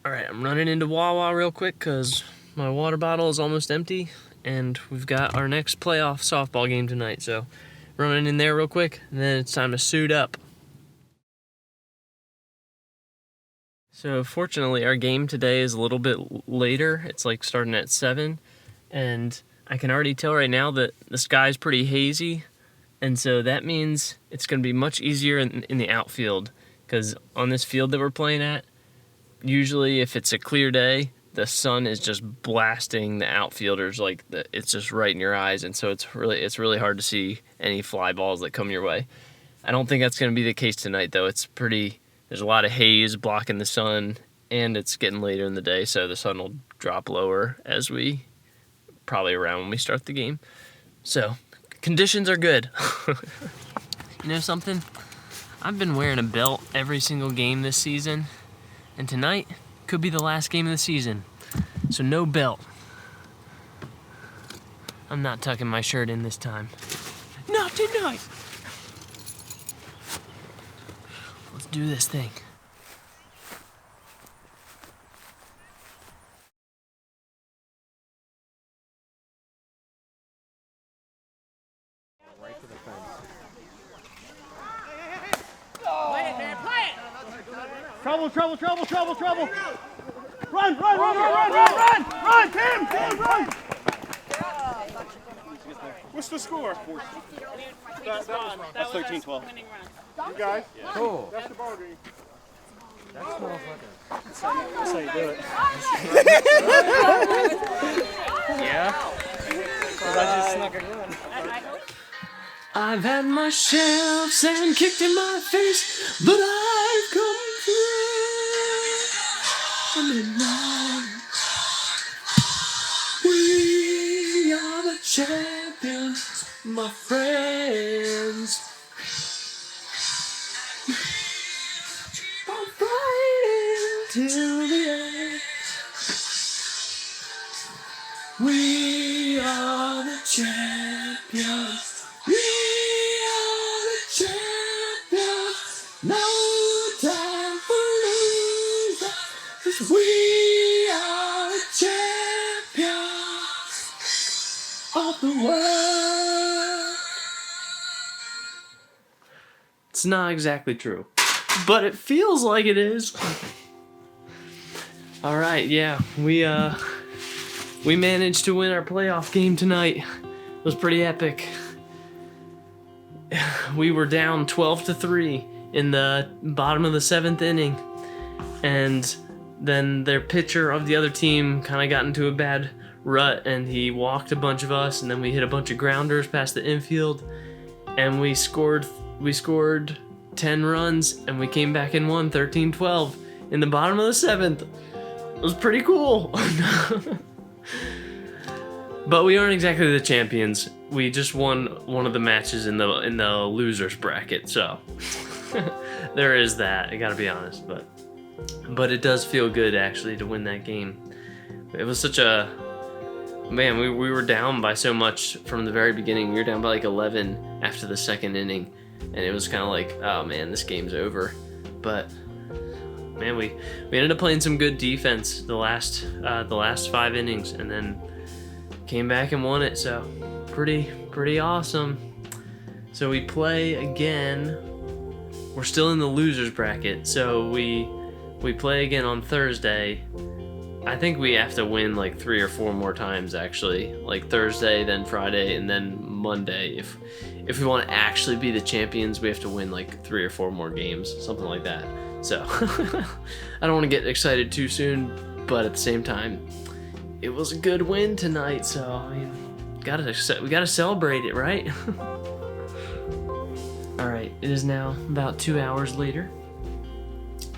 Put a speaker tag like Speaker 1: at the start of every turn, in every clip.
Speaker 1: Alright, I'm running into Wawa real quick because my water bottle is almost empty, and we've got our next playoff softball game tonight, so running in there real quick, and then it's time to suit up. So fortunately, our game today is a little bit later. It's like starting at 7, and I can already tell right now that the sky's pretty hazy, and so that means it's going to be much easier in the outfield, because on this field that we're playing at, usually if it's a clear day, the sun is just blasting the outfielders, like it's just right in your eyes, and so it's really hard to see any fly balls that come your way. I don't think that's going to be the case tonight, though. There's a lot of haze blocking the sun, and it's getting later in the day, so the sun will drop lower probably around when we start the game. So conditions are good. You know something? I've been wearing a belt every single game this season, and tonight could be the last game of the season, so no belt. I'm not tucking my shirt in this time. Not tonight! Let's do this thing.
Speaker 2: Right to the fence.
Speaker 3: Play it, man, play it!
Speaker 2: Trouble! Run, Tim, run! What's the score? That's 13-12. You guys? Yeah. Cool. That's the ball game. That's motherfucker. That's how you do it.
Speaker 1: Yeah?
Speaker 2: I just snuck a gun.
Speaker 1: I've had my shelves and kicked in my face, but I've come through. I'm in line. We are the champions, my friends. I'm fighting till the end. We are the champions. We are the champions. No time for losing, 'cause we are the champions of the world. It's not exactly true, but it feels like it is. All right, yeah, we managed to win our playoff game tonight. It was pretty epic. We were down 12-3 in the bottom of the 7th inning, and then their pitcher of the other team kind of got into a bad rut, and he walked a bunch of us, and then we hit a bunch of grounders past the infield, and we scored 10 runs, and we came back and won 13-12 in the bottom of the 7th. It was pretty cool. But we aren't exactly the champions. We just won one of the matches in the losers bracket, so there is that. I gotta be honest, but it does feel good actually to win that game. It was such a man. We were down by so much from the very beginning. We were down by like 11 after the 2nd inning, and it was kind of like, oh man, this game's over. But man, we ended up playing some good defense the last 5 innings, and then came back and won it, so pretty awesome. So we play again. We're still in the losers bracket, so we play again on Thursday. I think we have to win like 3 or 4 more times actually, like Thursday, then Friday, and then Monday. If we want to actually be the champions, we have to win like 3 or 4 more games, something like that. So I don't want to get excited too soon, but at the same time, it was a good win tonight, so I mean, we gotta celebrate it, right? All right, it is now about 2 hours later,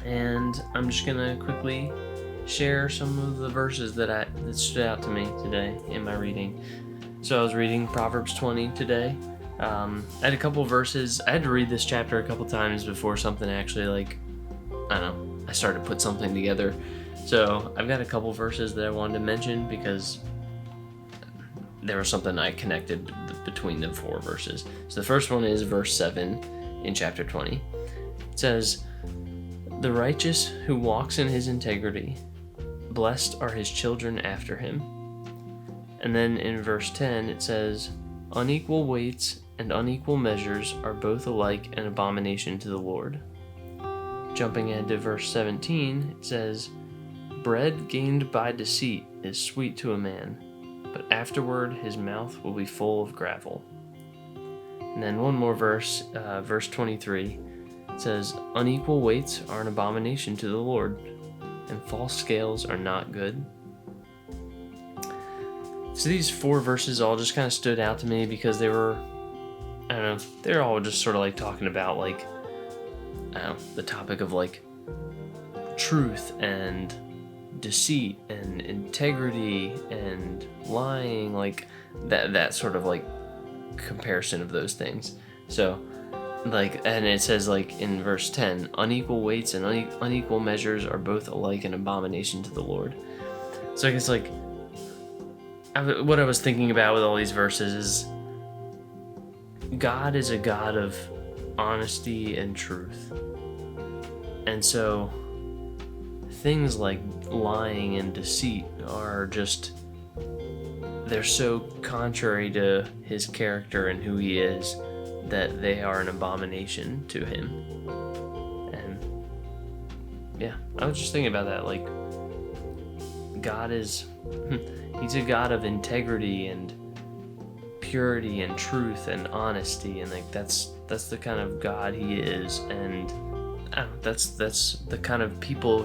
Speaker 1: and I'm just gonna quickly share some of the verses that stood out to me today in my reading. So I was reading Proverbs 20 today. I had a couple verses. I had to read this chapter a couple times before something actually I started to put something together. So I've got a couple verses that I wanted to mention because there was something I connected between the 4 verses. So the first one is verse 7 in chapter 20. It says, "The righteous who walks in his integrity blessed are his children after him. And then in verse 10 it says, unequal weights and unequal measures are both alike an abomination to the Lord. Jumping ahead to verse 17, it says, bread gained by deceit is sweet to a man, but afterward his mouth will be full of gravel. And then one more verse, verse 23, it says, unequal weights are an abomination to the Lord, and false scales are not good. So these 4 verses all just kind of stood out to me because they were, I don't know, they're all just sort of like talking about like, I don't know, the topic of like truth and deceit and integrity and lying, like that sort of like comparison of those things. So like, and it says like in verse 10, unequal weights and unequal measures are both alike an abomination to the Lord. So I guess like what I was thinking about with all these verses is God is a God of honesty and truth. And so things like lying and deceit are just, they're so contrary to his character and who he is that they are an abomination to him. And yeah, I was just thinking about that, like God is, he's a God of integrity and purity and truth and honesty, and like that's the kind of God he is, and I don't know, that's the kind of people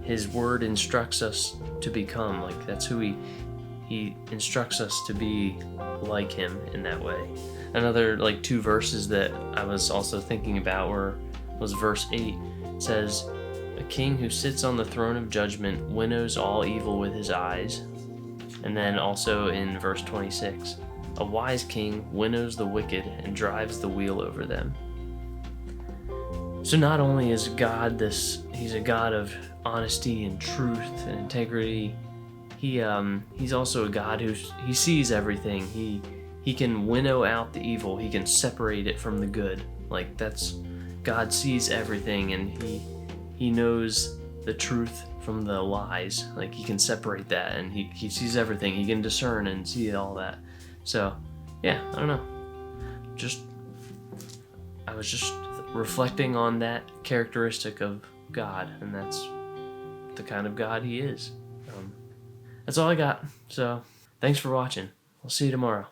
Speaker 1: his word instructs us to become. Like that's who he instructs us to be like him in that way. Another like 2 verses that I was also thinking about was verse 8. It says, a king who sits on the throne of judgment winnows all evil with his eyes. And then also in verse 26, a wise king winnows the wicked and drives the wheel over them. So not only is God he's a God of honesty and truth and integrity, he's also a God he sees everything. He can winnow out the evil. He can separate it from the good. Like God sees everything, and he knows the truth from the lies. Like he can separate that, and he sees everything. He can discern and see all that. So yeah, I don't know. I was just reflecting on that characteristic of God, and that's the kind of God he is. That's all I got. So thanks for watching. I'll see you tomorrow.